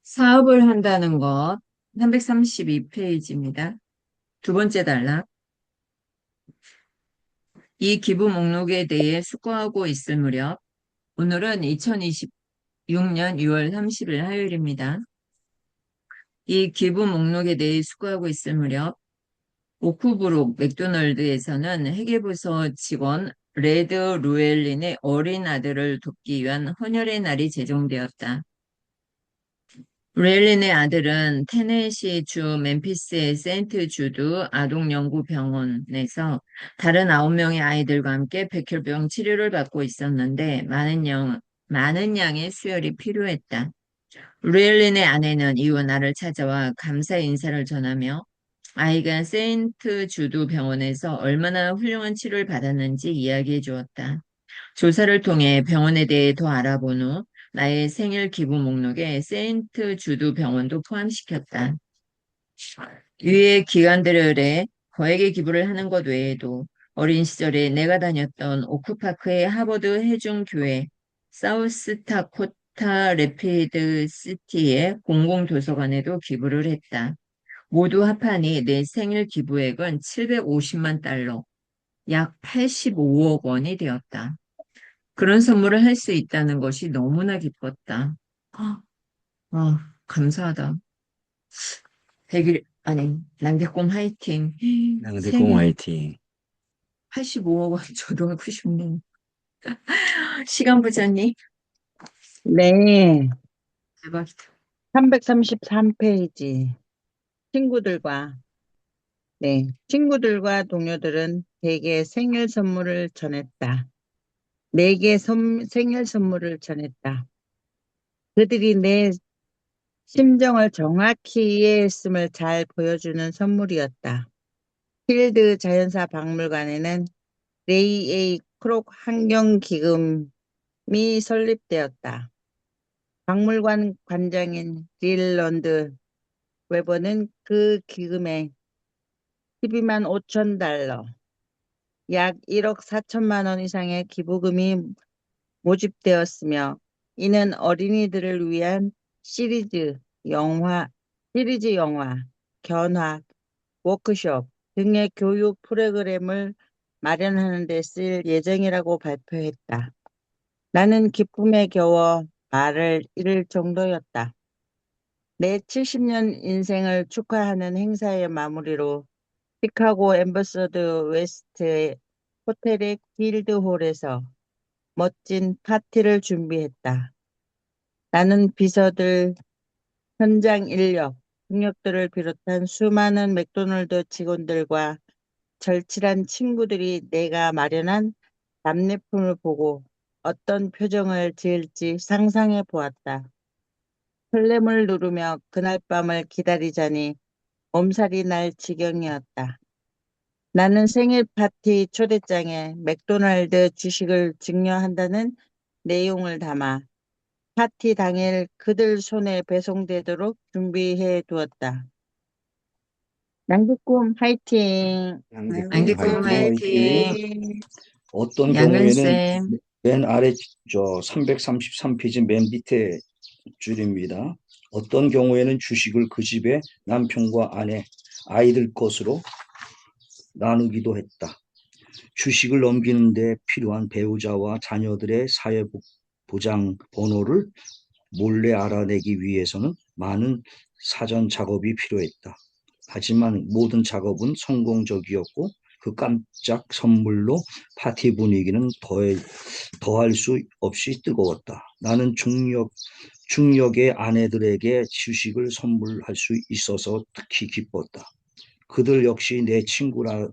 사업을 한다는 것 332페이지입니다. 두 번째 단락. 이 기부 목록에 대해 숙고하고 있을 무렵 오늘은 2026년 6월 30일 화요일입니다. 이 기부 목록에 대해 숙고하고 있을 무렵 오크브룩 맥도널드에서는 회계부서 직원 레드 루엘린의 어린 아들을 돕기 위한 헌혈의 날이 제정되었다. 루엘린의 아들은 테네시주 멤피스의 세인트 주드 아동연구병원에서 다른 9명의 아이들과 함께 백혈병 치료를 받고 있었는데 많은 양의 수혈이 필요했다. 루엘린의 아내는 이후 나를 찾아와 감사 인사를 전하며 아이가 세인트 주드 병원에서 얼마나 훌륭한 치료를 받았는지 이야기해 주었다. 조사를 통해 병원에 대해 더 알아본 후 나의 생일 기부 목록에 세인트 주드 병원도 포함시켰다. 위의 기관들에 거액의 기부를 하는 것 외에도 어린 시절에 내가 다녔던 오크파크의 하버드 해중교회 사우스타코타 레피드 시티의 공공도서관에도 기부를 했다. 모두 합하니 내 생일 기부액은 750만 달러, 약 85억 원이 되었다. 그런 선물을 할 수 있다는 것이 너무나 기뻤다. 아, 감사하다. 100일, 아니, 남대공 화이팅. 양대공 생일 화이팅. 85억 원 저도 하고 싶네. 시간 부자님, 네, 대박이다. 333페이지. 친구들과, 친구들과 동료들은 대개 생일 선물을 전했다. 내게 생일 선물을 전했다. 그들이 내 심정을 정확히 이해했음을 잘 보여주는 선물이었다. 필드 자연사 박물관에는 레이 A. 크록 환경기금이 설립되었다. 박물관 관장인 릴런드 웨버는 그 기금에 12만 5천 달러, 약 1억 4천만 원 이상의 기부금이 모집되었으며 이는 어린이들을 위한 시리즈 영화, 견학, 워크숍 등의 교육 프로그램을 마련하는 데 쓸 예정이라고 발표했다. 나는 기쁨에 겨워 말을 잃을 정도였다. 내 70년 인생을 축하하는 행사의 마무리로 시카고 엠버서드 웨스트 호텔의 길드홀에서 멋진 파티를 준비했다. 나는 비서들, 현장 인력, 동력들을 비롯한 수많은 맥도날드 직원들과 절친한 친구들이 내가 마련한 답례품을 보고 어떤 표정을 지을지 상상해 보았다. 설렘을 누르며 그날 밤을 기다리자니 몸살이 날 지경이었다. 나는 생일 파티 초대장에 맥도날드 주식을 증여한다는 내용을 담아 파티 당일 그들 손에 배송되도록 준비해 두었다. 양주꿈 화이팅! 양대공 양대공 화이팅. 화이팅. 어떤 경우에는 양은쌤, 맨 아래 333페이지 맨 밑에 줄입니다. 어떤 경우에는 주식을 그 집의 남편과 아내, 아이들 것으로 나누기도 했다. 주식을 넘기는 데 필요한 배우자와 자녀들의 사회보장 번호를 몰래 알아내기 위해서는 많은 사전 작업이 필요했다. 하지만 모든 작업은 성공적이었고 그 깜짝 선물로 파티 분위기는 더할 수 없이 뜨거웠다. 나는 중력의 아내들에게 주식을 선물할 수 있어서 특히 기뻤다. 그들 역시 내 친구라는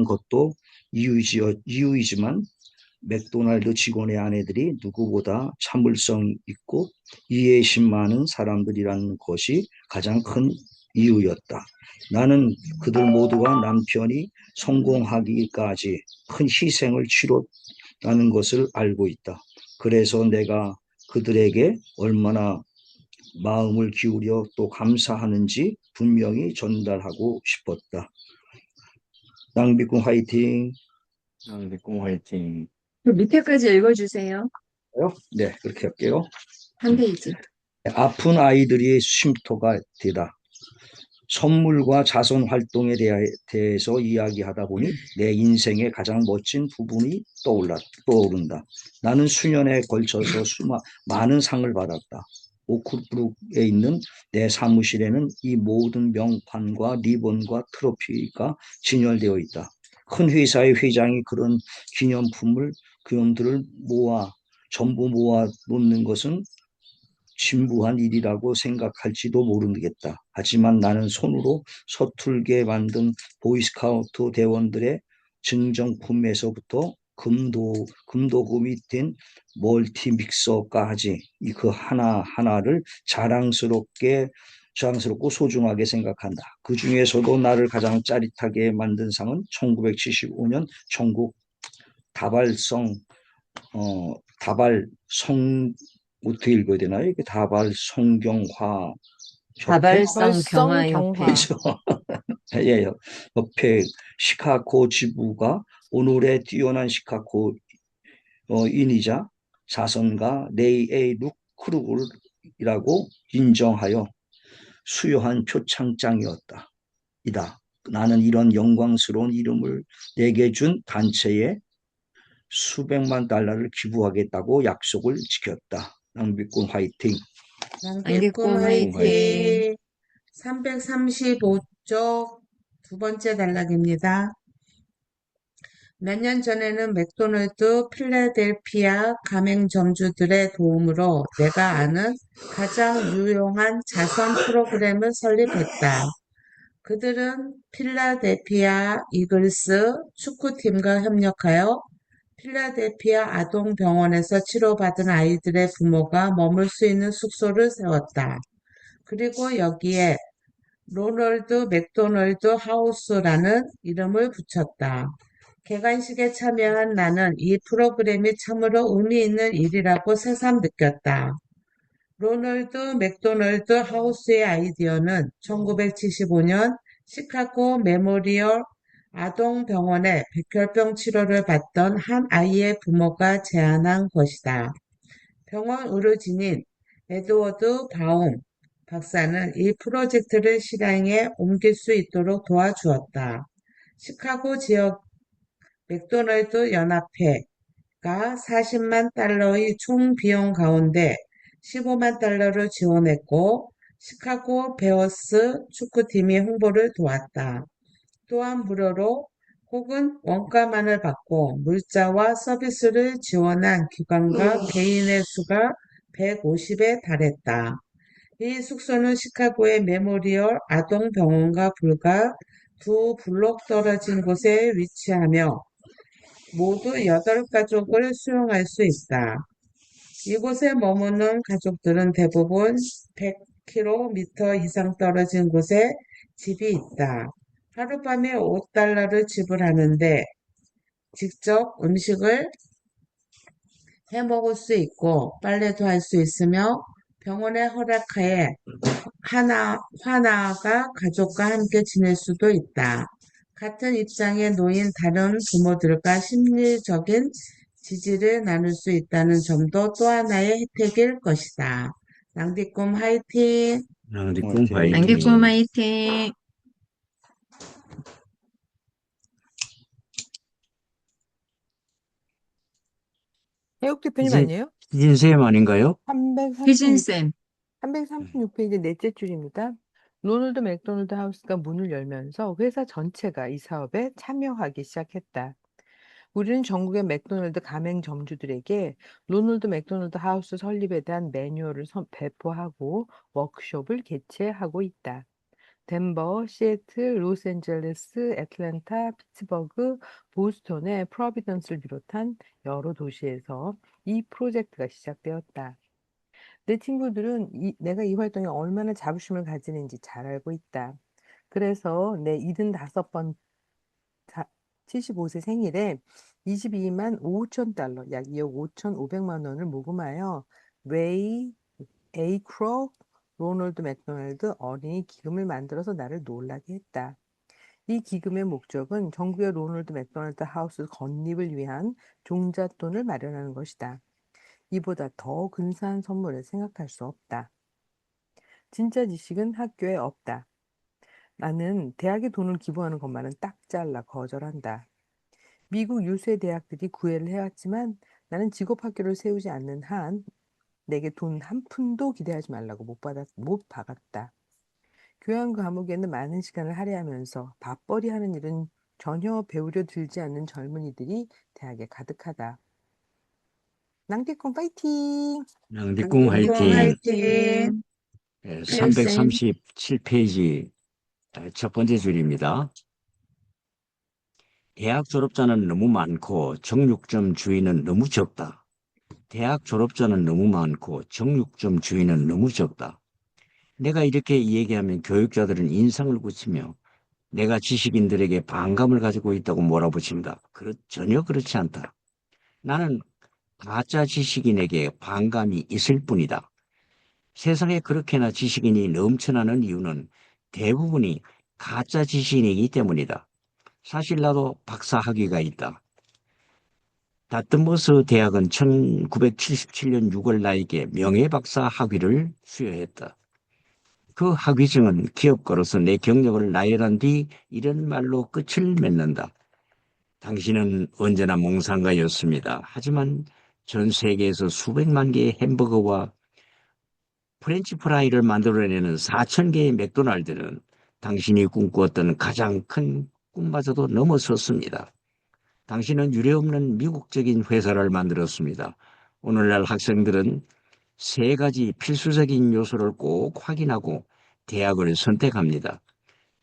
것도 이유이지만 맥도날드 직원의 아내들이 누구보다 참을성 있고 이해심 많은 사람들이라는 것이 가장 큰 이유였다. 나는 그들 모두가 남편이 성공하기까지 큰 희생을 치렀다는 것을 알고 있다. 그래서 내가 그들에게 얼마나 마음을 기울여 또 감사하는지 분명히 전달하고 싶었다. 낭비꾼 화이팅. 양대공 화이팅. 그 밑에까지 읽어주세요. 네, 그렇게 할게요. 한 페이지. 아픈 아이들이 쉼터가 되다. 선물과 자선 활동에 대해서 이야기하다 보니 내 인생의 가장 멋진 부분이 떠오른다. 나는 수년에 걸쳐서 많은 상을 받았다. 오크브룩에 있는 내 사무실에는 이 모든 명판과 리본과 트로피가 진열되어 있다. 큰 회사의 회장이 그런 기념들을 전부 모아 놓는 것은 진부한 일이라고 생각할지도 모르겠다. 하지만 나는 손으로 서툴게 만든 보이스카우트 대원들의 증정품에서부터 금도금이 된 멀티믹서까지 그 하나하나를 자랑스럽고 소중하게 생각한다. 그 중에서도 나를 가장 짜릿하게 만든 상은 1975년 전국 다발성 다발성 어떻게 읽어야 되나요? 이게 다발 성경화 협회? 다발성 경화협회. 경화. 예, 협회 시카고 지부가 오늘의 뛰어난 시카고인이자 자선가 레이 A. 루크루이라고 인정하여 수여한 표창장이었다. 나는 이런 영광스러운 이름을 내게 준 단체에 수백만 달러를 기부하겠다고 약속을 지켰다. 낭비꾼 화이팅. 낭비꾼 화이팅. 화이팅. 335쪽 두 번째 단락입니다. 몇 년 전에는 맥도날드 필라델피아 가맹점주들의 도움으로 내가 아는 가장 유용한 자선 프로그램을 설립했다. 그들은 필라델피아 이글스 축구팀과 협력하여 필라델피아 아동병원에서 치료받은 아이들의 부모가 머물 수 있는 숙소를 세웠다. 그리고 여기에 로널드 맥도널드 하우스라는 이름을 붙였다. 개관식에 참여한 나는 이 프로그램이 참으로 의미 있는 일이라고 새삼 느꼈다. 로널드 맥도널드 하우스의 아이디어는 1975년 시카고 메모리얼 아동병원에 백혈병 치료를 받던 한 아이의 부모가 제안한 것이다. 병원 의료진인 에드워드 바움 박사는 이 프로젝트를 실행에 옮길 수 있도록 도와주었다. 시카고 지역 맥도날드 연합회가 40만 달러의 총 비용 가운데 15만 달러를 지원했고 시카고 베어스 축구팀이 홍보를 도왔다. 또한 무료로 혹은 원가만을 받고 물자와 서비스를 지원한 기관과 개인의 수가 150에 달했다. 이 숙소는 시카고의 메모리얼 아동병원과 불과 2블록 떨어진 곳에 위치하며 모두 8가족을 수용할 수 있다. 이곳에 머무는 가족들은 대부분 100km 이상 떨어진 곳에 집이 있다. 하룻밤에 $5를 지불하는데 직접 음식을 해 먹을 수 있고 빨래도 할 수 있으며 병원의 허락하에 화나가 가족과 함께 지낼 수도 있다. 같은 입장에 놓인 다른 부모들과 심리적인 지지를 나눌 수 있다는 점도 또 하나의 혜택일 것이다. 낭비꿈 화이팅! 낭비꾼 화이팅. 낭비꾼 화이팅. 화이팅. 해옥 대표님 이제 아니에요? 희진쌤 아닌가요? 희진쌤. 336페이지 넷째 줄입니다. 로널드 맥도날드 하우스가 문을 열면서 회사 전체가 이 사업에 참여하기 시작했다. 우리는 전국의 맥도날드 가맹점주들에게 로널드 맥도날드 하우스 설립에 대한 매뉴얼을 배포하고 워크숍을 개최하고 있다. 덴버, 시애틀, 로스앤젤레스, 애틀랜타, 피츠버그, 보스턴의 프로비던스를 비롯한 여러 도시에서 이 프로젝트가 시작되었다. 내 친구들은 내가 이 활동에 얼마나 자부심을 가지는지 잘 알고 있다. 그래서 내 75번 75세 생일에 22만 5천 달러, 약 2억 5,500만 원을 모금하여 레이 A. 크록 로널드 맥도날드 어린이 기금을 만들어서 나를 놀라게 했다. 이 기금의 목적은 전국의 로널드 맥도날드 하우스 건립을 위한 종잣돈을 마련하는 것이다. 이보다 더 근사한 선물을 생각할 수 없다. 진짜 지식은 학교에 없다. 나는 대학에 돈을 기부하는 것만은 딱 잘라 거절한다. 미국 유수의 대학들이 구애를 해왔지만 나는 직업학교를 세우지 않는 한 내게 돈 한 푼도 기대하지 말라고 못 박았다. 교양 과목에는 많은 시간을 할애하면서 밥벌이 하는 일은 전혀 배우려 들지 않는 젊은이들이 대학에 가득하다. 낭비꾼 파이팅! 낭디꿍 낭비꾼 화이팅. 화이팅! 예, 쌤. 337페이지 첫 번째 줄입니다. 대학 졸업자는 너무 많고 정육점 주인은 너무 적다. 대학 졸업자는 너무 많고 정육점 주인은 너무 적다. 내가 이렇게 얘기하면 교육자들은 인상을 굳히며 내가 지식인들에게 반감을 가지고 있다고 몰아붙인다. 전혀 그렇지 않다. 나는 가짜 지식인에게 반감이 있을 뿐이다. 세상에 그렇게나 지식인이 넘쳐나는 이유는 대부분이 가짜 지식인이기 때문이다. 사실 나도 박사 학위가 있다. 다트머스 대학은 1977년 6월 나에게 명예박사 학위를 수여했다. 그 학위증은 기업가로서 내 경력을 나열한 뒤 이런 말로 끝을 맺는다. 당신은 언제나 몽상가였습니다. 하지만 전 세계에서 수백만 개의 햄버거와 프렌치 프라이를 만들어내는 4천 개의 맥도날드는 당신이 꿈꾸었던 가장 큰 꿈마저도 넘어섰습니다. 당신은 유례없는 미국적인 회사를 만들었습니다. 오늘날 학생들은 세 가지 필수적인 요소를 꼭 확인하고 대학을 선택합니다.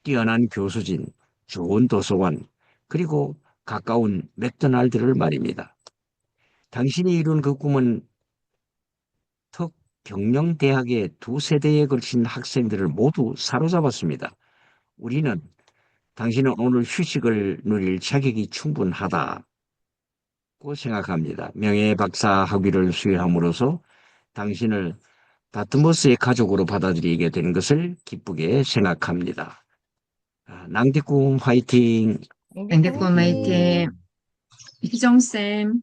뛰어난 교수진, 좋은 도서관, 그리고 가까운 맥도날드를 말입니다. 당신이 이룬 그 꿈은 턱 경영대학의 두 세대에 걸친 학생들을 모두 사로잡았습니다. 우리는 당신은 오늘 휴식을 누릴 자격이 충분하다고 생각합니다. 명예박사 학위를 수여함으로써 당신을 다트머스의 가족으로 받아들이게 된 것을 기쁘게 생각합니다. 낭디꿈 화이팅! 낭비꾼 화이팅. 희정쌤.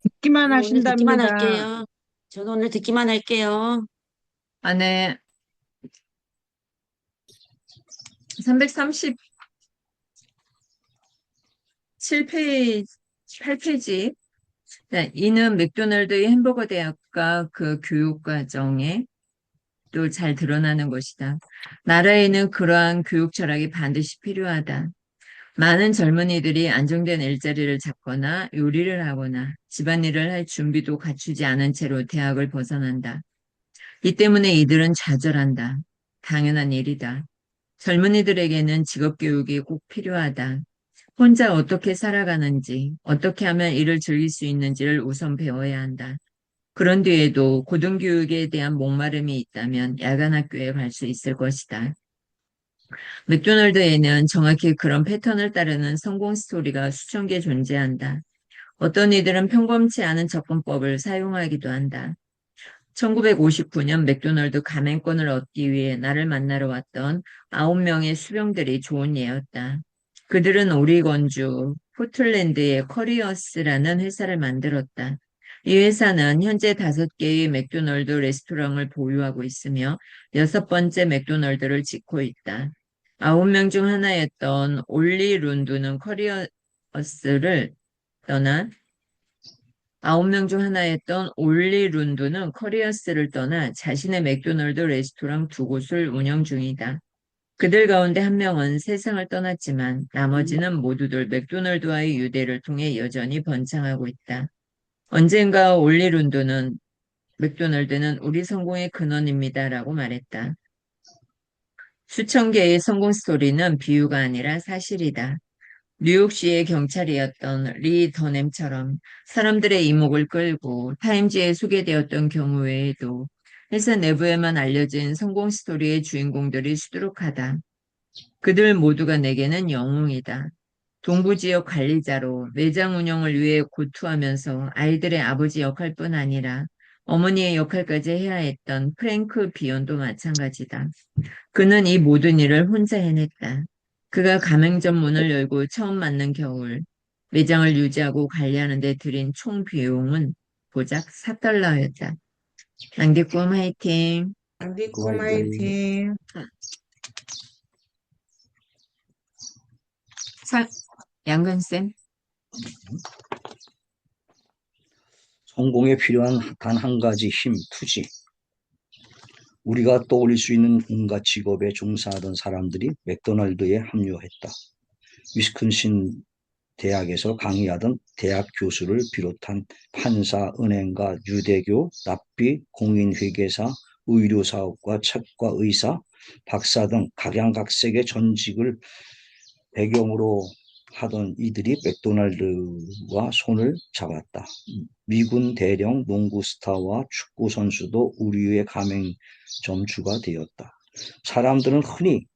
듣기만 오늘 듣기만 하신답니다. 할게요. 저는 오늘 듣기만 할게요. 안에 337페이지, 8페이지. 이는 맥도날드의 햄버거 대학과 그 교육 과정에 또 잘 드러나는 것이다. 나라에는 그러한 교육 철학이 반드시 필요하다. 많은 젊은이들이 안정된 일자리를 잡거나 요리를 하거나 집안일을 할 준비도 갖추지 않은 채로 대학을 벗어난다. 이 때문에 이들은 좌절한다. 당연한 일이다. 젊은이들에게는 직업교육이 꼭 필요하다. 혼자 어떻게 살아가는지, 어떻게 하면 일을 즐길 수 있는지를 우선 배워야 한다. 그런 뒤에도 고등교육에 대한 목마름이 있다면 야간 학교에 갈 수 있을 것이다. 맥도날드에는 정확히 그런 패턴을 따르는 성공 스토리가 수천 개 존재한다. 어떤 이들은 평범치 않은 접근법을 사용하기도 한다. 1959년 맥도날드 가맹권을 얻기 위해 나를 만나러 왔던 9명의 수병들이 좋은 예였다. 그들은 오리건주 포틀랜드의 커리어스라는 회사를 만들었다. 이 회사는 현재 5개의 맥도날드 레스토랑을 보유하고 있으며 6번째 맥도날드를 짓고 있다. 9명 중 하나였던 올리 룬두는 커리어스를 떠나 9명 중 하나였던 올리 룬두는 커리어스를 떠나 자신의 맥도날드 레스토랑 2곳을 운영 중이다. 그들 가운데 한 명은 세상을 떠났지만 나머지는 모두들 맥도날드와의 유대를 통해 여전히 번창하고 있다. 언젠가 올리 룬두는 맥도날드는 우리 성공의 근원입니다라고 말했다. 수천 개의 성공 스토리는 비유가 아니라 사실이다. 뉴욕시의 경찰이었던 리 더넴처럼 사람들의 이목을 끌고 타임지에 소개되었던 경우 외에도 회사 내부에만 알려진 성공 스토리의 주인공들이 수두룩하다. 그들 모두가 내게는 영웅이다. 동부지역 관리자로 매장 운영을 위해 고투하면서 아이들의 아버지 역할뿐 아니라 어머니의 역할까지 해야 했던 프랭크 비욘도 마찬가지다. 그는 이 모든 일을 혼자 해냈다. 그가 가맹점 문을 열고 처음 맞는 겨울, 매장을 유지하고 관리하는 데 들인 총 비용은 고작 4달러였다. 낭디꿈 화이팅. 안디꿈 화이팅. 양근쌤. 성공에 필요한 단 한 가지 힘, 투지. 우리가 떠올릴 수 있는 온갖 직업에 종사하던 사람들이 맥도날드에 합류했다. 위스콘신 대학에서 강의하던 대학 교수를 비롯한 판사, 은행가, 유대교, 랍비, 공인회계사, 의료사업가, 책과 의사, 박사 등 각양각색의 전직을 배경으로 하던 이들이 맥도날드와 손을 잡았다. 미군 대령 농구 스타와 축구 선수도 우리의 가맹점주가 되었다. 사람들은 흔히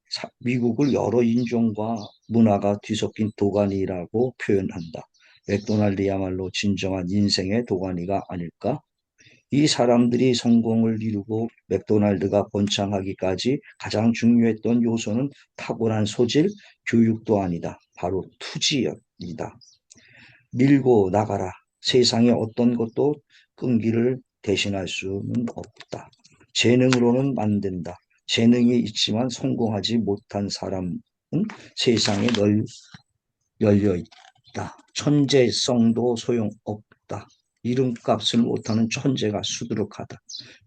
미국을 여러 인종과 문화가 뒤섞인 도가니라고 표현한다. 맥도날드야말로 진정한 인생의 도가니가 아닐까? 이 사람들이 성공을 이루고 맥도날드가 번창하기까지 가장 중요했던 요소는 탁월한 소질, 교육도 아니다. 바로 투지이다. 밀고 나가라. 세상에 어떤 것도 끈기를 대신할 수는 없다. 재능으로는 안 된다. 재능이 있지만 성공하지 못한 사람은 세상에 열려 있다. 천재성도 소용없다. 이름값을 못하는 천재가 수두룩하다.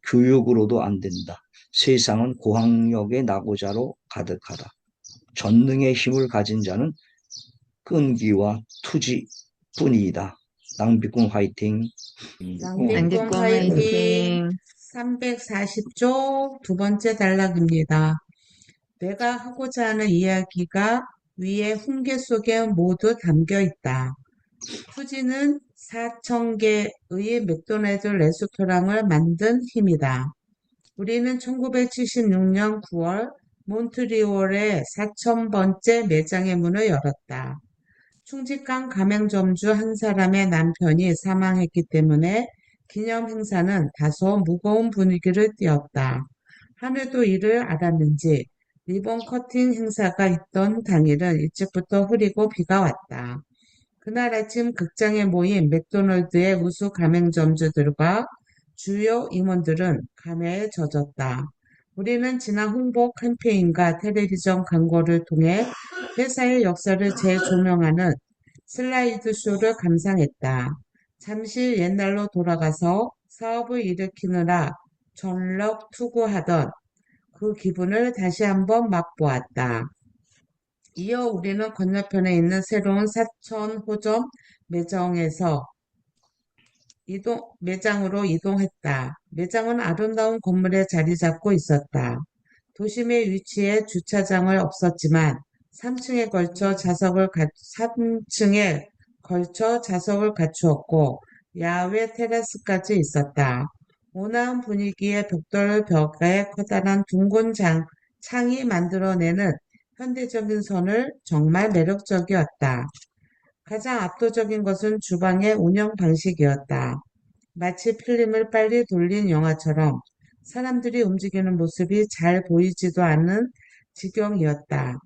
교육으로도 안 된다. 세상은 고학력의 낙오자로 가득하다. 전능의 힘을 가진 자는 끈기와 투지뿐이다. 낭비꾼 화이팅. 낭비꾼 낭디꿈 화이팅. 화이팅. 340쪽 두 번째 단락입니다. 내가 하고자 하는 이야기가 위의 훈계 속에 모두 담겨 있다. 투지는 4,000개의 맥도날드 레스토랑을 만든 힘이다. 우리는 1976년 9월 몬트리올의 4,000번째 매장의 문을 열었다. 충직한 가맹점주 한 사람의 남편이 사망했기 때문에 기념 행사는 다소 무거운 분위기를 띄었다. 하늘도 이를 알았는지 리본 커팅 행사가 있던 당일은 일찍부터 흐리고 비가 왔다. 그날 아침 극장에 모인 맥도날드의 우수 가맹점주들과 주요 임원들은 감회에 젖었다. 우리는 지난 홍보 캠페인과 텔레비전 광고를 통해 회사의 역사를 재조명하는 슬라이드쇼를 감상했다. 잠시 옛날로 돌아가서 사업을 일으키느라 전력 투구하던 그 기분을 다시 한번 맛보았다. 이어 우리는 건너편에 있는 새로운 사천 호점 매장으로 이동했다. 매장은 아름다운 건물에 자리 잡고 있었다. 도심에 위치해 주차장을 없었지만 3층에 걸쳐 좌석을 갖추었고 야외 테라스까지 있었다. 온화한 분위기의 벽돌 벽에 커다란 둥근 창이 만들어내는 현대적인 선을 정말 매력적이었다. 가장 압도적인 것은 주방의 운영 방식이었다. 마치 필름을 빨리 돌린 영화처럼 사람들이 움직이는 모습이 잘 보이지도 않는 지경이었다.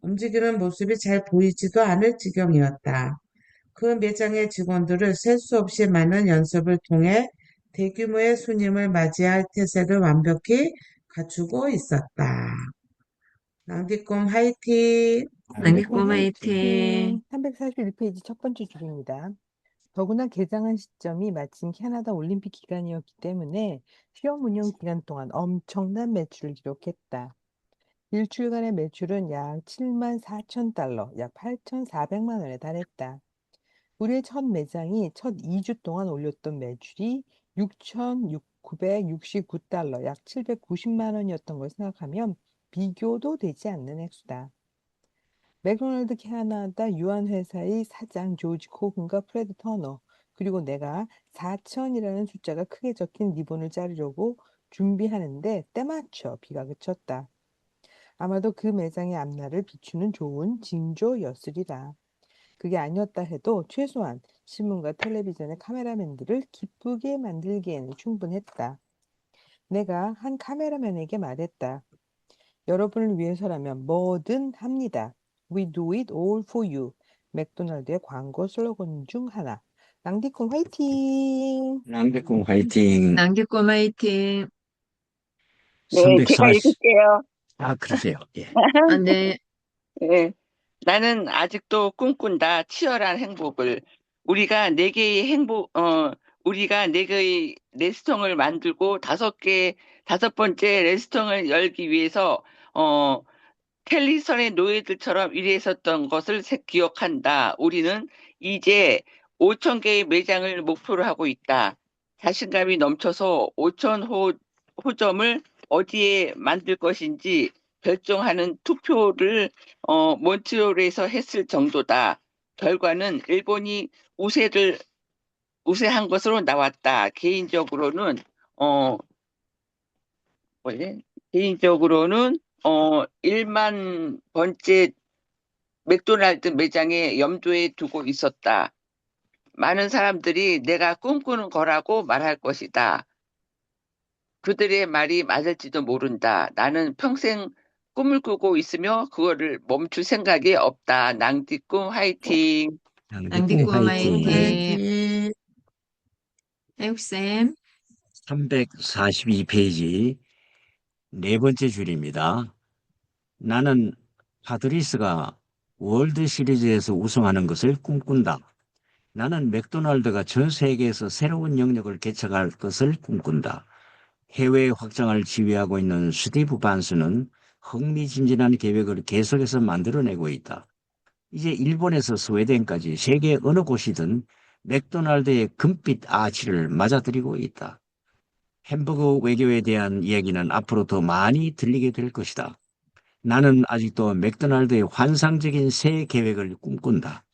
움직이는 모습이 잘 보이지도 않을 지경이었다. 그 매장의 직원들을 셀 수 없이 많은 연습을 통해 대규모의 손님을 맞이할 태세를 완벽히 갖추고 있었다. 낭디꿈 화이팅! 낭디꿈 화이팅. 341페이지 첫 번째 줄입니다. 더구나 개장한 시점이 마침 캐나다 올림픽 기간이었기 때문에 시험 운영 기간 동안 엄청난 매출을 기록했다. 일주일간의 매출은 약 7만 4천 달러, 약 8,400만 원에 달했다. 우리의 첫 매장이 첫 2주 동안 올렸던 매출이 6,969달러, 약 790만 원이었던 걸 생각하면 비교도 되지 않는 액수다. 맥도날드 캐나다 유한회사의 사장 조지 코근과 프레드 터너, 그리고 내가 4천이라는 숫자가 크게 적힌 리본을 자르려고 준비하는데 때맞춰 비가 그쳤다. 아마도 그 매장의 앞날을 비추는 좋은 징조였으리라. 그게 아니었다 해도 최소한 신문과 텔레비전의 카메라맨들을 기쁘게 만들기에는 충분했다. 내가 한 카메라맨에게 말했다. 여러분을 위해서라면 뭐든 합니다. We do it all for you. 맥도날드의 광고 슬로건 중 하나. 낭디콩 화이팅! 낭백공 화이팅. 남기꿈 화이팅. 네, 제가 340. 읽을게요. 아, 그러세요. 예. 아, 네. 네. 나는 아직도 꿈꾼다. 치열한 행복을. 우리가 네 개의 우리가 네 개의 레스토랑을 만들고 다섯 번째 레스토랑을 열기 위해서, 어, 텔리선의 노예들처럼 일했었던 것을 기억한다. 우리는 이제 5천 개의 매장을 목표로 하고 있다. 자신감이 넘쳐서 5천 호점을 어디에 만들 것인지 결정하는 투표를 몬트리올에서 했을 정도다. 결과는 일본이 우세한 것으로 나왔다. 어, 뭐지? 개인적으로는 1만 번째 맥도날드 매장에 염두에 두고 있었다. 많은 사람들이 내가 꿈꾸는 거라고 말할 것이다. 그들의 말이 맞을지도 모른다. 나는 평생 꿈을 꾸고 있으며 그거를 멈출 생각이 없다. 낭디꿈 화이팅. 낭백공 남기꿈 화이팅. 화이팅. 화이팅. 태욱쌤. 342페이지 네 번째 줄입니다. 나는 파드리스가 월드 시리즈에서 우승하는 것을 꿈꾼다. 나는 맥도날드가 전 세계에서 새로운 영역을 개척할 것을 꿈꾼다. 해외 확장을 지휘하고 있는 스티브 반스는 흥미진진한 계획을 계속해서 만들어내고 있다. 이제 일본에서 스웨덴까지 세계 어느 곳이든 맥도날드의 금빛 아치를 맞아들이고 있다. 햄버거 외교에 대한 이야기는 앞으로 더 많이 들리게 될 것이다. 나는 아직도 맥도날드의 환상적인 새 계획을 꿈꾼다.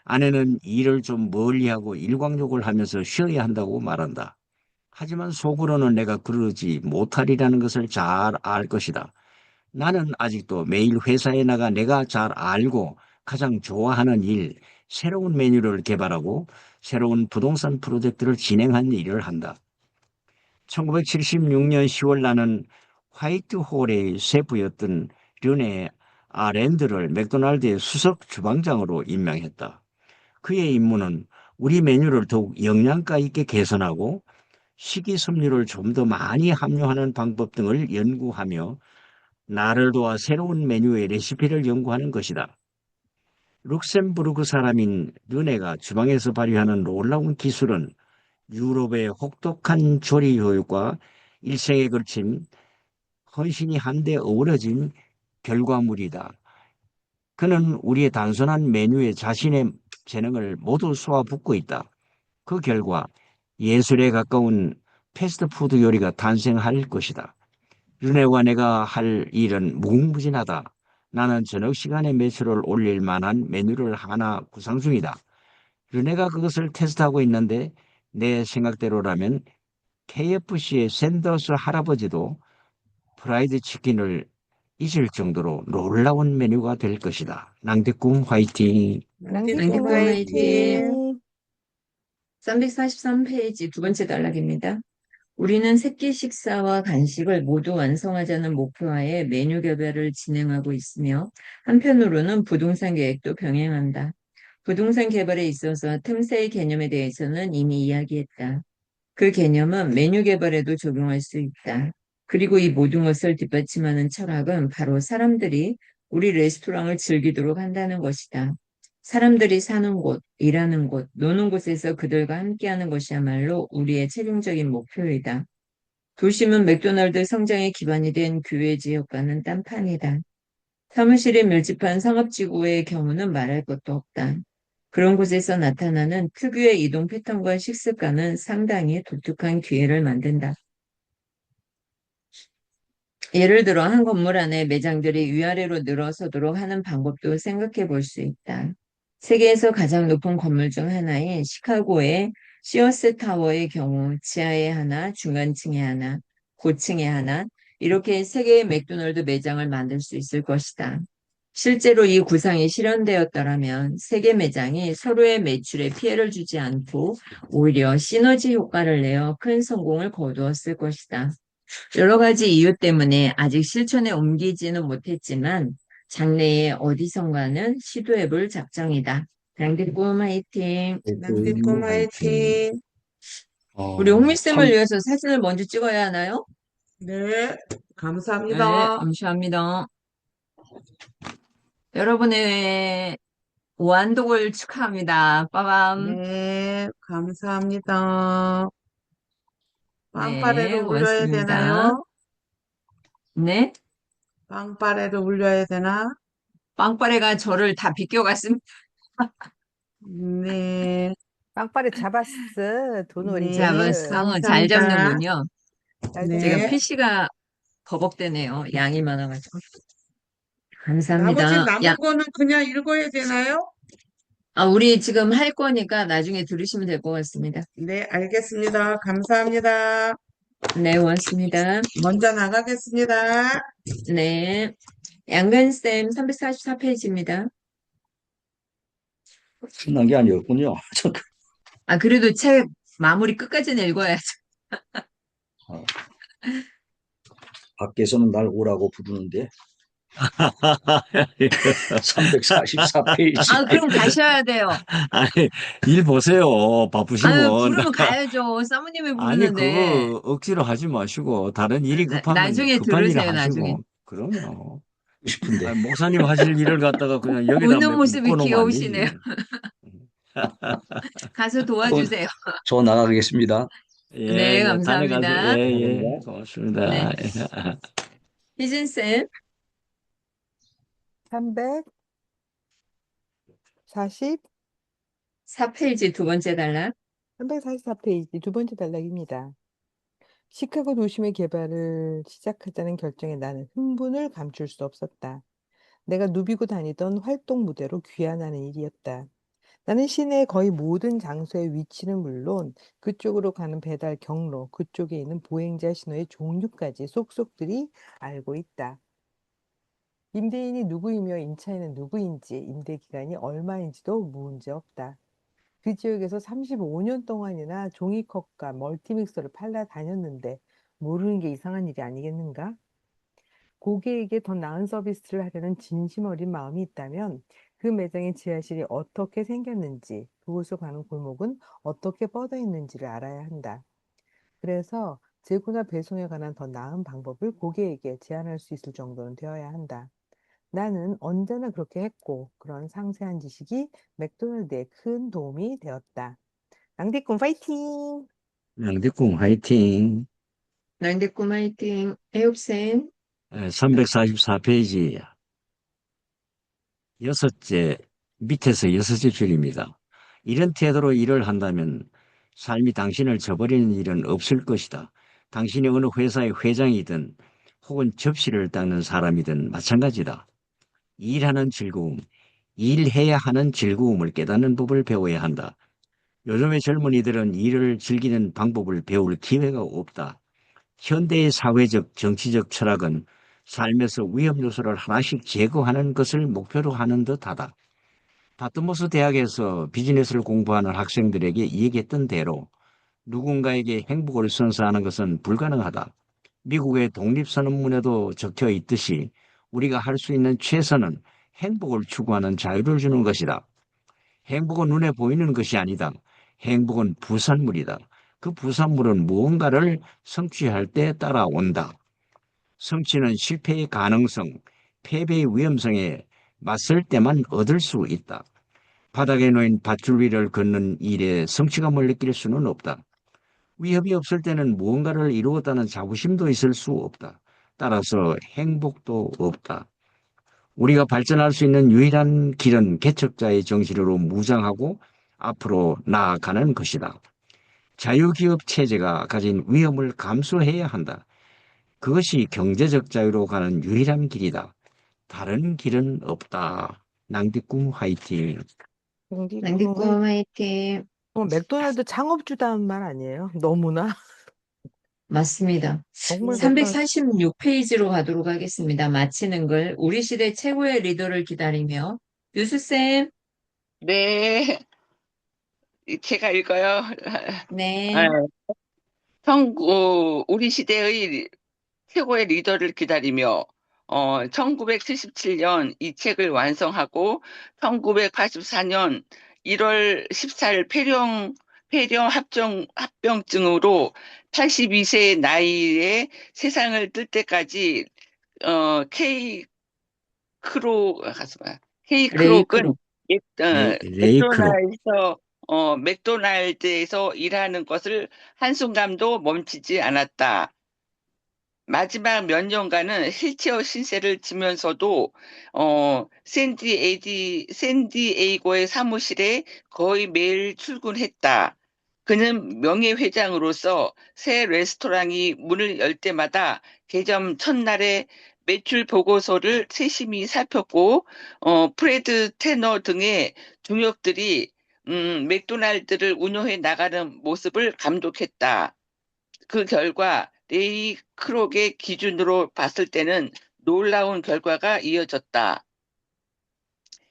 아내는 일을 좀 멀리하고 일광욕을 하면서 쉬어야 한다고 말한다. 하지만 속으로는 내가 그러지 못하리라는 것을 잘 알 것이다. 나는 아직도 매일 회사에 나가 내가 잘 알고 가장 좋아하는 일, 새로운 메뉴를 개발하고 새로운 부동산 프로젝트를 진행한 일을 한다. 1976년 10월 나는 화이트홀의 셰프였던 르네 아랜드를 맥도날드의 수석 주방장으로 임명했다. 그의 임무는 우리 메뉴를 더욱 영양가 있게 개선하고 식이섬유를 좀 더 많이 함유하는 방법 등을 연구하며 나를 도와 새로운 메뉴의 레시피를 연구하는 것이다. 룩셈부르크 사람인 르네가 주방에서 발휘하는 놀라운 기술은 유럽의 혹독한 조리 교육과 일생에 걸친 헌신이 한데 어우러진 결과물이다. 그는 우리의 단순한 메뉴에 자신의 재능을 모두 쏟아붓고 있다. 그 결과 예술에 가까운 패스트푸드 요리가 탄생할 것이다. 르네와 내가 할 일은 무궁무진하다. 나는 저녁 시간에 매출을 올릴 만한 메뉴를 하나 구상 중이다. 르네가 그것을 테스트하고 있는데 내 생각대로라면 KFC의 샌더스 할아버지도 프라이드 치킨을 잊을 정도로 놀라운 메뉴가 될 것이다. 낭대꿈 화이팅! 낭디콩 낭디꿈 화이팅. 화이팅! 343페이지 두 번째 단락입니다. 우리는 새끼 식사와 간식을 모두 완성하자는 목표하에 메뉴 개발을 진행하고 있으며 한편으로는 부동산 계획도 병행한다. 부동산 개발에 있어서 틈새의 개념에 대해서는 이미 이야기했다. 그 개념은 메뉴 개발에도 적용할 수 있다. 그리고 이 모든 것을 뒷받침하는 철학은 바로 사람들이 우리 레스토랑을 즐기도록 한다는 것이다. 사람들이 사는 곳, 일하는 곳, 노는 곳에서 그들과 함께하는 것이야말로 우리의 최종적인 목표이다. 도심은 맥도날드 성장의 기반이 된 교외 지역과는 딴판이다. 사무실에 밀집한 상업지구의 경우는 말할 것도 없다. 그런 곳에서 나타나는 특유의 이동 패턴과 식습관은 상당히 독특한 기회를 만든다. 예를 들어 한 건물 안에 매장들이 위아래로 늘어서도록 하는 방법도 생각해 볼 수 있다. 세계에서 가장 높은 건물 중 하나인 시카고의 시어스 타워의 경우 지하에 하나, 중간층에 하나, 고층에 하나 이렇게 세 개의 맥도날드 매장을 만들 수 있을 것이다. 실제로 이 구상이 실현되었더라면 세 개 매장이 서로의 매출에 피해를 주지 않고 오히려 시너지 효과를 내어 큰 성공을 거두었을 것이다. 여러 가지 이유 때문에 아직 실천에 옮기지는 못했지만 장래에 어디선가는 시도해볼 작정이다. 낭디꿈 화이팅. 낭디꿈 화이팅. 화이팅. 우리 홍미쌤을 참, 위해서 사진을 먼저 찍어야 하나요? 네, 네, 감사합니다. 감사합니다. 여러분의 완독을 축하합니다. 빠밤. 네, 감사합니다. 네, 빵빠레로 울려야 고맙습니다. 되나요? 네, 빵빠레로 울려야 되나? 빵빠레가 저를 다 비껴갔습니다. 네, 빵빠레 잡았어, 도놀이. 네, 잡았어. 잘 감사합니다. 잡는군요. 잘 제가 네, 됐어요. PC가 버벅대네요. 양이 많아가지고. 나머지 감사합니다. 남은 거는 그냥 읽어야 되나요? 우리 지금 할 거니까 나중에 들으시면 될 것 같습니다. 네, 알겠습니다. 감사합니다. 네, 고맙습니다. 먼저 나가겠습니다. 네. 양간쌤 344페이지입니다. 끝난 게 아니었군요. 그래도 책 마무리 끝까지는 읽어야죠. 어, 밖에서는 날 오라고 부르는데 344페이지. 그럼 가셔야 돼요. 아니, 일 보세요. 바쁘시면. 부르면 가야죠. 사모님이 아니, 부르는데. 그거 억지로 하지 마시고, 다른 일이 나중에 급한 일을 들으세요, 나중에. 하시고. 그럼요. 싶은데 아니, 목사님 하실 일을 갖다가 그냥 여기다 웃는 모습이 묶어놓으면 안 되지. 귀여우시네요. 가서 저, 도와주세요. 저 나가겠습니다. 예, 네, 예, 다녀가세요. 감사합니다. 예, 예, 감사합니다. 고맙습니다. 네. 예. 희진쌤, 340, 4페이지 두 번째 단락. 344페이지 두 번째 단락입니다. 시카고 도심의 개발을 시작하자는 결정에 나는 흥분을 감출 수 없었다. 내가 누비고 다니던 활동 무대로 귀환하는 일이었다. 나는 시내의 거의 모든 장소의 위치는 물론 그쪽으로 가는 배달 경로, 그쪽에 있는 보행자 신호의 종류까지 속속들이 알고 있다. 임대인이 누구이며 임차인은 누구인지, 임대 기간이 얼마인지도 문제 없다. 그 지역에서 35년 동안이나 종이컵과 멀티믹서를 팔다 다녔는데 모르는 게 이상한 일이 아니겠는가? 고객에게 더 나은 서비스를 하려는 진심 어린 마음이 있다면 그 매장의 지하실이 어떻게 생겼는지, 그곳을 가는 골목은 어떻게 뻗어 있는지를 알아야 한다. 그래서 재고나 배송에 관한 더 나은 방법을 고객에게 제안할 수 있을 정도는 되어야 한다. 나는 언제나 그렇게 했고 그런 상세한 지식이 맥도날드에 큰 도움이 되었다. 낭디꾼 파이팅! 양대꿈 화이팅. 낭대꿈 화이팅. 애육쌤, 344페이지 밑에서 여섯째 줄입니다. 이런 태도로 일을 한다면 삶이 당신을 저버리는 일은 없을 것이다. 당신이 어느 회사의 회장이든 혹은 접시를 닦는 사람이든 마찬가지다. 일하는 즐거움, 일해야 하는 즐거움을 깨닫는 법을 배워야 한다. 요즘의 젊은이들은 일을 즐기는 방법을 배울 기회가 없다. 현대의 사회적, 정치적 철학은 삶에서 위험 요소를 하나씩 제거하는 것을 목표로 하는 듯하다. 다트머스 대학에서 비즈니스를 공부하는 학생들에게 얘기했던 대로 누군가에게 행복을 선사하는 것은 불가능하다. 미국의 독립선언문에도 적혀 있듯이 우리가 할 수 있는 최선은 행복을 추구하는 자유를 주는 것이다. 행복은 눈에 보이는 것이 아니다. 행복은 부산물이다. 그 부산물은 무언가를 성취할 때 따라온다. 성취는 실패의 가능성, 패배의 위험성에 맞설 때만 얻을 수 있다. 바닥에 놓인 밧줄 위를 걷는 일에 성취감을 느낄 수는 없다. 위협이 없을 때는 무언가를 이루었다는 자부심도 있을 수 없다. 따라서 행복도 없다. 우리가 발전할 수 있는 유일한 길은 개척자의 정신으로 무장하고 앞으로 나아가는 것이다. 자유기업 체제가 가진 위험을 감수해야 한다. 그것이 경제적 자유로 가는 유일한 길이다. 다른 길은 없다. 낭디꿈 화이팅. 낭디꿈 화이팅. 맥도날드 창업주다는 말 아니에요? 너무나 맞습니다. 정말 네, 맥도날드 346페이지로 가도록 하겠습니다. 마치는 글. 우리 시대 최고의 리더를 기다리며. 유수쌤, 네, 제가 읽어요. 네. 우리 시대의 최고의 리더를 기다리며 1977년 이 책을 완성하고 1984년 1월 14일 폐렴 합병증으로 82세 나이에 세상을 뜰 때까지 케이 크록은 레이크로. 레이크로. 맥도날드에서 일하는 것을 한순간도 멈추지 않았다. 마지막 몇 년간은 휠체어 신세를 지면서도 샌디에이고의 사무실에 거의 매일 출근했다. 그는 명예회장으로서 새 레스토랑이 문을 열 때마다 개점 첫날에 매출 보고서를 세심히 살폈고 프레드 테너 등의 중역들이 맥도날드를 운영해 나가는 모습을 감독했다. 그 결과 레이 크록의 기준으로 봤을 때는 놀라운 결과가 이어졌다.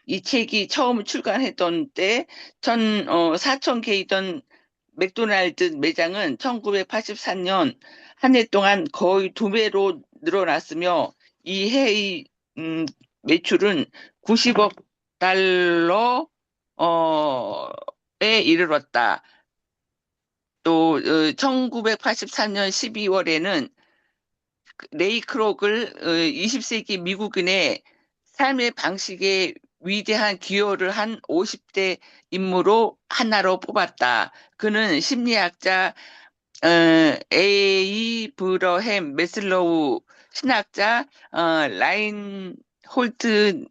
이 책이 처음 출간했던 때 4,000개이던 맥도날드 매장은 1983년 한 해 동안 거의 2배로 늘어났으며 이 해의 매출은 90억 달러에 이르렀다. 또 1984년 12월에는 레이 크록을 20세기 미국인의 삶의 방식에 위대한 기여를 한 50대 인물로 하나로 뽑았다. 그는 심리학자 에이브러햄 메슬로우, 신학자 라인 홀트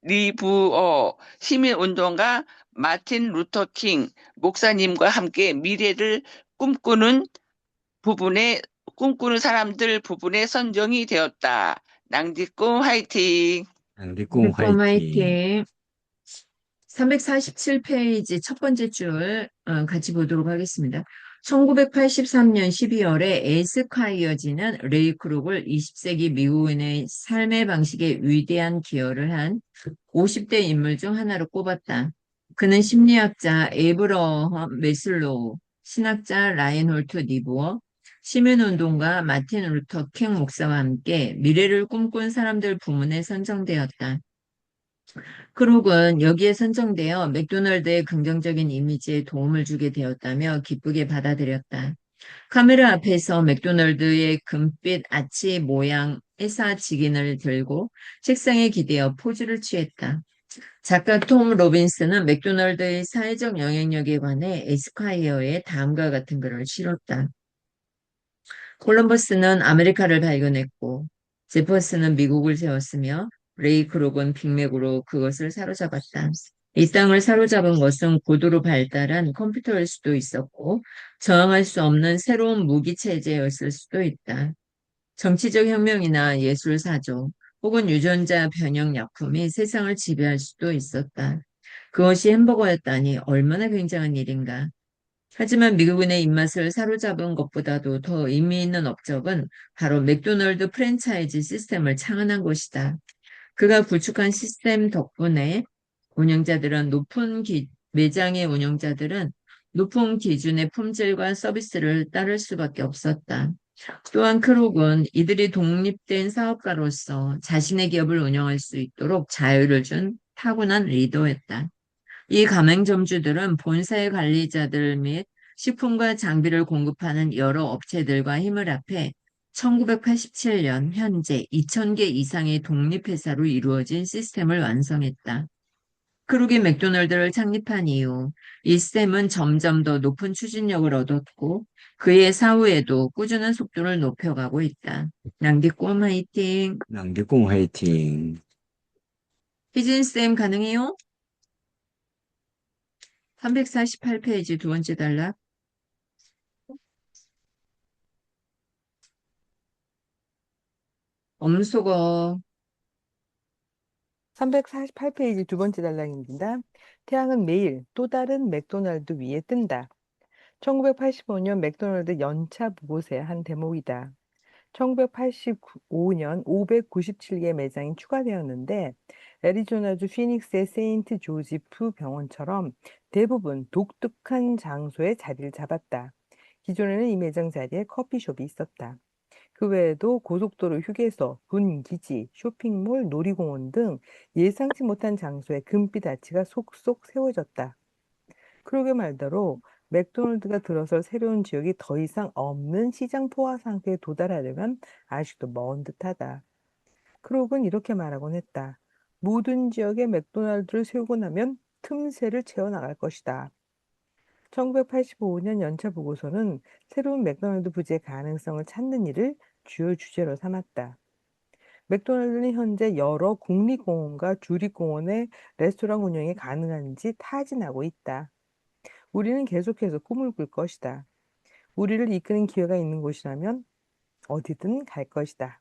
리브어, 시민운동가 마틴 루터 킹 목사님과 함께 미래를 꿈꾸는 사람들 부분에 선정이 되었다. 낭디꿈 화이팅! 낭디꿈 꿈 화이팅. 화이팅. 347페이지 첫 번째 줄 같이 보도록 하겠습니다. 1983년 12월에 에스콰이어지는 레이 크록을 20세기 미국인의 삶의 방식에 위대한 기여를 한 50대 인물 중 하나로 꼽았다. 그는 심리학자 에이브러험 메슬로우, 신학자 라인홀트 니부어, 시민운동가 마틴 루터 킹 목사와 함께 미래를 꿈꾼 사람들 부문에 선정되었다. 크록은 여기에 선정되어 맥도날드의 긍정적인 이미지에 도움을 주게 되었다며 기쁘게 받아들였다. 카메라 앞에서 맥도날드의 금빛 아치 모양 회사 직인을 들고 책상에 기대어 포즈를 취했다. 작가 톰 로빈스는 맥도날드의 사회적 영향력에 관해 에스콰이어에 다음과 같은 글을 실었다. 콜럼버스는 아메리카를 발견했고 제퍼슨은 미국을 세웠으며 레이 크록은 빅맥으로 그것을 사로잡았다. 이 땅을 사로잡은 것은 고도로 발달한 컴퓨터일 수도 있었고 저항할 수 없는 새로운 무기 체제였을 수도 있다. 정치적 혁명이나 예술 사조 혹은 유전자 변형 약품이 세상을 지배할 수도 있었다. 그것이 햄버거였다니 얼마나 굉장한 일인가. 하지만 미국인의 입맛을 사로잡은 것보다도 더 의미 있는 업적은 바로 맥도널드 프랜차이즈 시스템을 창안한 것이다. 그가 구축한 시스템 덕분에 매장의 운영자들은 높은 기준의 품질과 서비스를 따를 수밖에 없었다. 또한 크록은 이들이 독립된 사업가로서 자신의 기업을 운영할 수 있도록 자유를 준 타고난 리더였다. 이 가맹점주들은 본사의 관리자들 및 식품과 장비를 공급하는 여러 업체들과 힘을 합해 1987년 현재 2,000개 이상의 독립회사로 이루어진 시스템을 완성했다. 크룩이 맥도날드를 창립한 이후 이 시스템은 점점 더 높은 추진력을 얻었고 그의 사후에도 꾸준한 속도를 높여가고 있다. 낭디꿈 화이팅! 낭디꿈 화이팅. 희진쌤 가능해요? 348페이지 두 번째 단락. 엄속어. 348페이지 두 번째 단락입니다. 태양은 매일 또 다른 맥도날드 위에 뜬다. 1985년 맥도날드 연차 보고서의 한 대목이다. 1985년 597개 매장이 추가되었는데 애리조나주 피닉스의 세인트 조지프 병원처럼 대부분 독특한 장소에 자리를 잡았다. 기존에는 이 매장 자리에 커피숍이 있었다. 그 외에도 고속도로 휴게소, 분기지, 쇼핑몰, 놀이공원 등 예상치 못한 장소에 금빛 아치가 속속 세워졌다. 그러게 말대로 맥도날드가 들어설 새로운 지역이 더 이상 없는 시장 포화 상태에 도달하려면 아직도 먼 듯하다. 크록은 이렇게 말하곤 했다. 모든 지역에 맥도날드를 세우고 나면 틈새를 채워나갈 것이다. 1985년 연차 보고서는 새로운 맥도날드 부지의 가능성을 찾는 일을 주요 주제로 삼았다. 맥도날드는 현재 여러 국립공원과 주립공원의 레스토랑 운영이 가능한지 타진하고 있다. 우리는 계속해서 꿈을 꿀 것이다. 우리를 이끄는 기회가 있는 곳이라면 어디든 갈 것이다.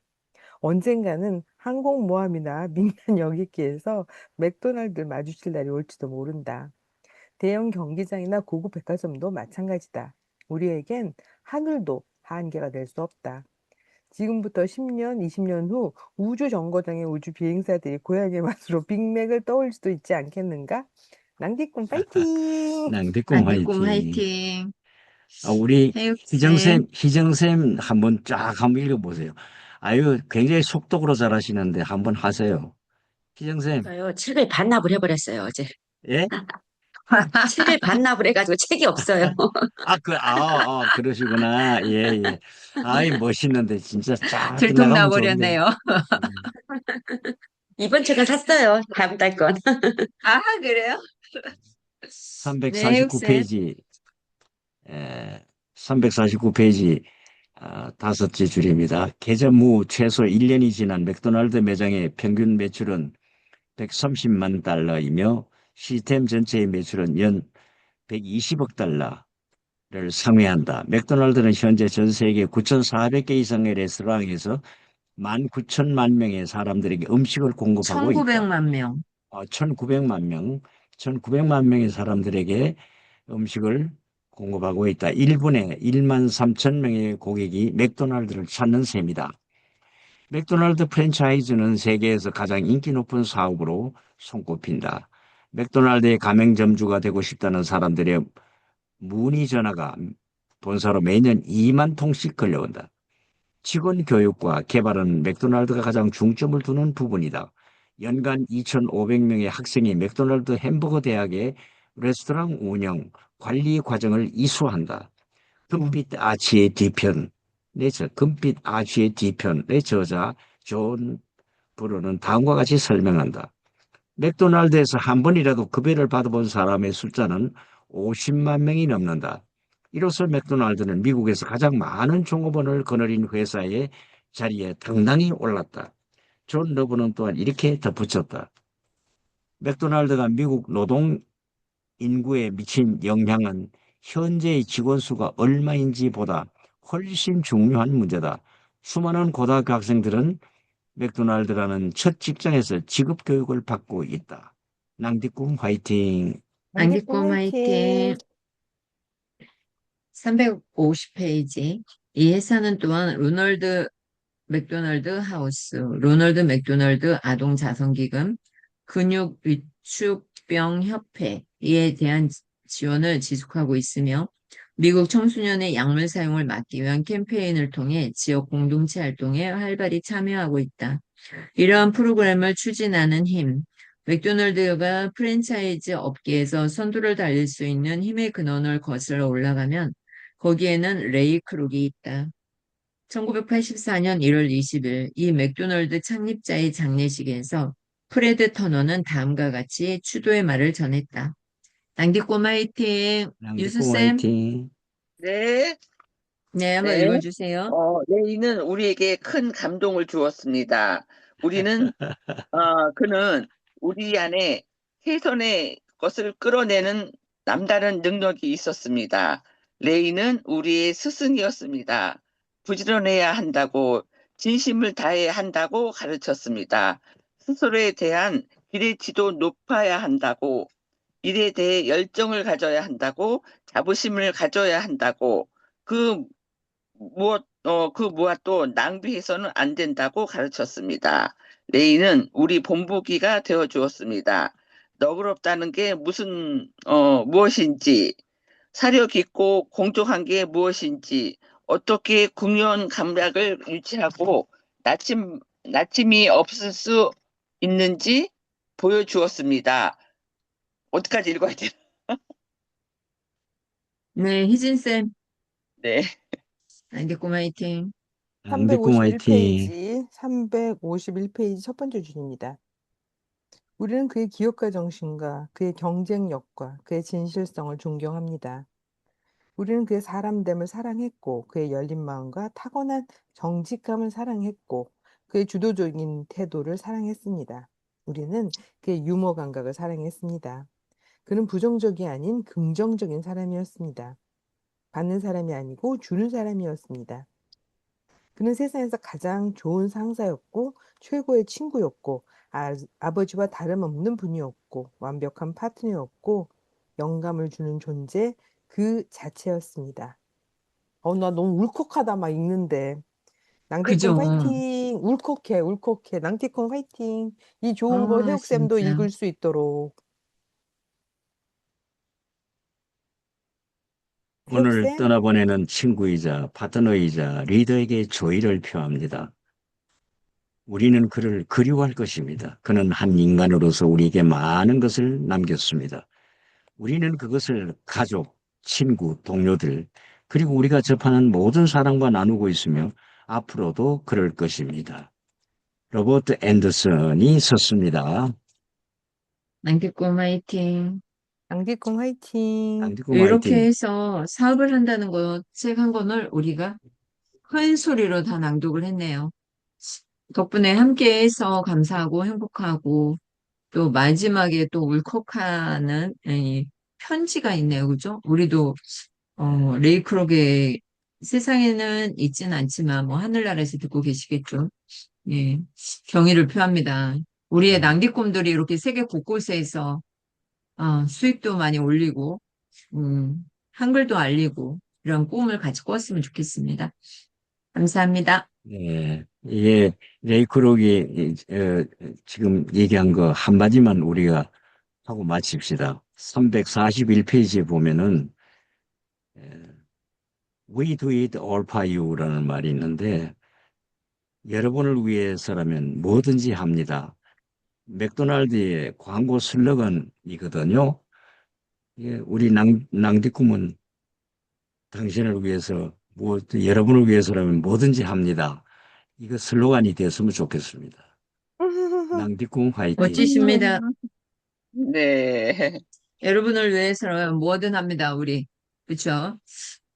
언젠가는 항공모함이나 민간 여객기에서 맥도날드를 마주칠 날이 올지도 모른다. 대형 경기장이나 고급 백화점도 마찬가지다. 우리에겐 하늘도 한계가 될 수 없다. 지금부터 10년, 20년 후 우주 정거장의 우주 비행사들이 고향의 맛으로 빅맥을 떠올 수도 있지 않겠는가? 낭디꾼 파이팅! 낭비꿈 낭디꿈 화이팅. 화이팅. 우리 해육쌤. 희정쌤 한번 읽어보세요. 아유, 굉장히 속독으로 잘하시는데 한번 하세요. 희정쌤, 저요, 책을 반납을 해버렸어요, 어제. 예? 책을 반납을 해가지고 책이 없어요. 그러시구나. 예, 예. 아이, 멋있는데, 진짜 쫙 끝나가면 좋은데. 들통나버렸네요. 이번 책은 샀어요, 다음 달 건. 아, 그래요? 네, 해육쌤. 349페이지, 349페이지, 다섯째 줄입니다. 개점 후 최소 1년이 지난 맥도날드 매장의 평균 매출은 130만 달러이며 시스템 전체의 매출은 연 120억 달러를 상회한다. 맥도날드는 현재 전 세계 9,400개 이상의 레스토랑에서 19,000만 명의 사람들에게 음식을 공급하고 있다. 1900만 명. 1,900만 명, 1,900만 명의 사람들에게 음식을 공급하고 있다. 1분에 1만 3천 명의 고객이 맥도날드를 찾는 셈이다. 맥도날드 프랜차이즈는 세계에서 가장 인기 높은 사업으로 손꼽힌다. 맥도날드의 가맹점주가 되고 싶다는 사람들의 문의 전화가 본사로 매년 2만 통씩 걸려온다. 직원 교육과 개발은 맥도날드가 가장 중점을 두는 부분이다. 연간 2,500명의 학생이 맥도날드 햄버거 대학의 레스토랑 운영, 관리 과정을 이수한다. 금빛 아치의 뒤편, 금빛 아치의 뒤편의 저자 존 브루는 다음과 같이 설명한다. 맥도날드에서 한 번이라도 급여를 받아본 사람의 숫자는 50만 명이 넘는다. 이로써 맥도날드는 미국에서 가장 많은 종업원을 거느린 회사의 자리에 당당히 올랐다. 존 러브는 또한 이렇게 덧붙였다. 맥도날드가 미국 노동 인구에 미친 영향은 현재의 직원 수가 얼마인지 보다 훨씬 중요한 문제다. 수많은 고등학교 학생들은 맥도날드라는 첫 직장에서 직업 교육을 받고 있다. 낭디꿈 화이팅! 낭디꿈 화이팅. 350페이지. 이 회사는 또한 맥도날드 하우스, 로널드 맥도날드 아동 자선기금, 근육 위축병 협회에 대한 지원을 지속하고 있으며 미국 청소년의 약물 사용을 막기 위한 캠페인을 통해 지역 공동체 활동에 활발히 참여하고 있다. 이러한 프로그램을 추진하는 힘, 맥도날드가 프랜차이즈 업계에서 선두를 달릴 수 있는 힘의 근원을 거슬러 올라가면 거기에는 레이 크룩이 있다. 1984년 1월 20일 이 맥도널드 창립자의 장례식에서 프레드 터너는 다음과 같이 추도의 말을 전했다. 낭디꼬마 화이팅. 낭디꿈 유수쌤. 화이팅! 네. 네, 한번 네. 읽어주세요. 레이는 우리에게 큰 감동을 주었습니다. 그는 우리 안에 최선의 것을 끌어내는 남다른 능력이 있었습니다. 레이는 우리의 스승이었습니다. 부지런해야 한다고, 진심을 다해야 한다고 가르쳤습니다. 스스로에 대한 기대치도 높아야 한다고, 일에 대해 열정을 가져야 한다고, 자부심을 가져야 한다고, 그 무엇도 낭비해서는 안 된다고 가르쳤습니다. 레이는 우리 본보기가 되어 주었습니다. 너그럽다는 게 무엇인지, 사려 깊고 공정한 게 무엇인지, 어떻게 국면 감각을 유지하고 나침이 없을 수 있는지 보여주었습니다. 어디까지 읽어야 되나? 네, 희진쌤, 네. 안개꼬마 화이팅. 안디꿈 화이팅. 351페이지 첫 번째 줄입니다. 우리는 그의 기업가 정신과 그의 경쟁력과 그의 진실성을 존경합니다. 우리는 그의 사람됨을 사랑했고 그의 열린 마음과 타고난 정직함을 사랑했고 그의 주도적인 태도를 사랑했습니다. 우리는 그의 유머 감각을 사랑했습니다. 그는 부정적이 아닌 긍정적인 사람이었습니다. 받는 사람이 아니고 주는 사람이었습니다. 그는 세상에서 가장 좋은 상사였고 최고의 친구였고 아버지와 다름없는 분이었고 완벽한 파트너였고 영감을 주는 존재 그 자체였습니다. 나 너무 울컥하다 막 읽는데. 낭티콩 그죠? 화이팅! 울컥해, 울컥해. 낭티콩 화이팅! 이 좋은 거 아, 해옥쌤도 진짜. 읽을 수 있도록. 오늘 해옥쌤? 떠나보내는 친구이자 파트너이자 리더에게 조의를 표합니다. 우리는 그를 그리워할 것입니다. 그는 한 인간으로서 우리에게 많은 것을 남겼습니다. 우리는 그것을 가족, 친구, 동료들, 그리고 우리가 접하는 모든 사람과 나누고 있으며 앞으로도 그럴 것입니다. 로버트 앤더슨이 썼습니다. 안개꼬마 화이팅. 낭티콩 화이팅! 안디고 이렇게 화이팅. 해서 사업을 한다는 거, 책 한 권을 우리가 큰 소리로 다 낭독을 했네요. 덕분에 함께해서 감사하고 행복하고 또 마지막에 또 울컥하는 이 편지가 있네요. 그죠? 우리도 레이크록의 세상에는 있진 않지만 뭐 하늘나라에서 듣고 계시겠죠. 예. 경의를 표합니다. 우리의 낭디꿈들이 이렇게 세계 곳곳에서 수익도 많이 올리고 한글도 알리고 이런 꿈을 같이 꿨으면 좋겠습니다. 감사합니다. 네, 이게 레이크록이 지금 얘기한 거 한마디만 우리가 하고 마칩시다. 341페이지에 보면은 We do it all for you라는 말이 있는데 여러분을 위해서라면 뭐든지 합니다. 맥도날드의 광고 슬로건이거든요. 우리 낭디꿈은 당신을 위해서 여러분을 위해서라면 뭐든지 합니다. 이거 슬로건이 됐으면 좋겠습니다. 낭디꿈 화이팅. 멋지십니다. 네. 여러분을 위해서라면 뭐든 합니다, 우리. 그렇죠?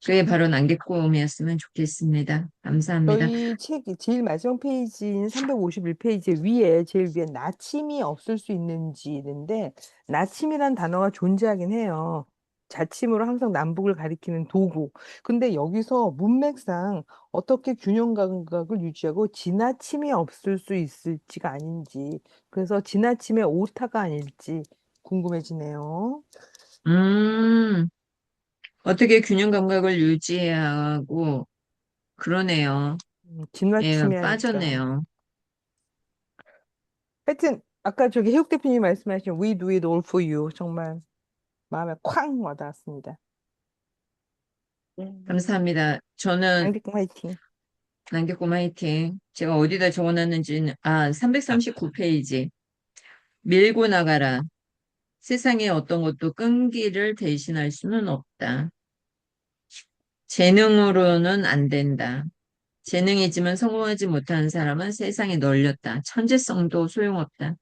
그게 바로 낭개꿈이었으면 좋겠습니다. 감사합니다. 저희 책이 제일 마지막 페이지인 351페이지 위에 제일 위에 나침이 없을 수 있는지 있는데 나침이란 단어가 존재하긴 해요. 자침으로 항상 남북을 가리키는 도구. 근데 여기서 문맥상 어떻게 균형 감각을 유지하고 지나침이 없을 수 있을지가 아닌지 그래서 지나침의 오타가 아닐지 궁금해지네요. 어떻게 균형 감각을 유지하고, 그러네요. 예, 지나침이 하니까. 빠졌네요. 하여튼 아까 저기 해욱 대표님이 말씀하신 We do it all for you 정말 마음에 쾅 와닿았습니다. 감사합니다. 저는 낭디꿈 화이팅. 남겼고 화이팅. 제가 어디다 적어놨는지는, 339페이지. 밀고 나가라. 세상에 어떤 것도 끈기를 대신할 수는 없다. 재능으로는 안 된다. 재능이지만 성공하지 못하는 사람은 세상에 널렸다. 천재성도 소용없다.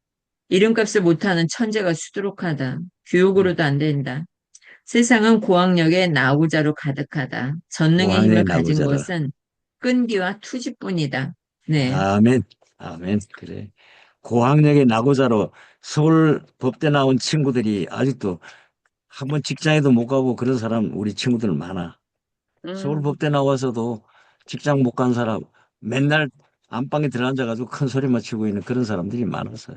이름값을 못하는 천재가 수두룩하다. 교육으로도 안 된다. 세상은 고학력의 나고자로 가득하다. 전능의 고항의 힘을 가진 나고자라. 것은 끈기와 투지뿐이다. 네. 아멘. 아멘. 그래. 고학력의 나고자로 서울 법대 나온 친구들이 아직도 한번 직장에도 못 가고 그런 사람 우리 친구들 많아. 서울 법대 나와서도 직장 못 간 사람 맨날 안방에 들어앉아가지고 큰 소리만 치고 있는 그런 사람들이 많았어요.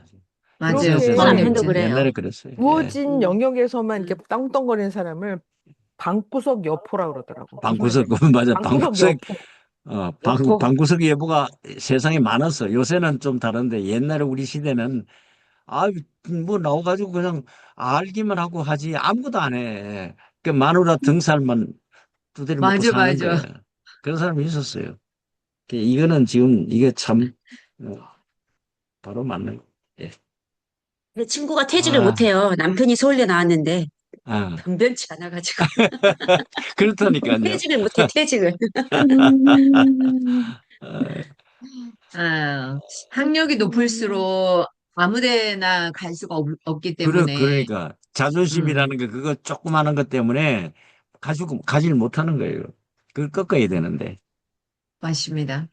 맞아요. 그렇게 저한테도 고학력자. 그래요. 옛날에 그랬어요. 예. 주어진 영역에서만 이렇게 떵떵거리는 사람을 방구석 여포라 그러더라고. 방구석 맞아. 방구석 여포. 방구석 예보가 세상에 많았어. 요새는 좀 다른데 옛날에 우리 시대는 뭐 나와가지고 그냥 알기만 하고 하지 아무것도 안 해. 그 마누라 등살만 두드려 먹고 맞아, 사는 맞아. 거야. 그런 사람이 있었어요. 이거는 지금 이게 참 바로 맞는 거. 예. 내 친구가 퇴직을 아, 못해요. 남편이 서울대 나왔는데 아, 변변치 않아가지고 그렇다니까요. 퇴직을 못해 퇴직을. 아, 아, 학력이 높을수록 아무데나 갈 수가 없기 때문에, 그러니까 음, 자존심이라는 게 그거 조그마한 것 때문에 가지를 못하는 거예요. 그걸 꺾어야 되는데. 맞습니다.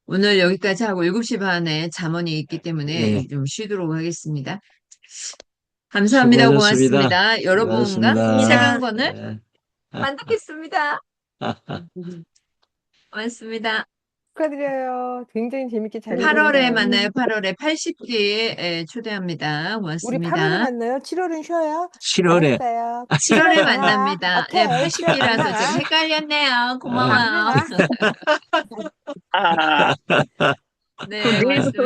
오늘 여기까지 하고 7시 반에 잠원이 있기 때문에 예, 좀 쉬도록 하겠습니다. 감사합니다. 수고하셨습니다. 고맙습니다. 여러분과 책 수고하셨습니다. 한 권을 예. 만들겠습니다. 고맙습니다. 축하드려요. 굉장히 재밌게 잘 8월에 읽었어요. 만나요. 8월에 80기에 초대합니다. 우리 8월에 고맙습니다. 만나요? 7월은 쉬어요? 7월에 알았어요. 7월에 7월에 만나. 만납니다. 네, 오케이. 7월에 80기라서 좀 만나. 헷갈렸네요. 안 고마워요. 되나? 아. 네, 고맙습니다.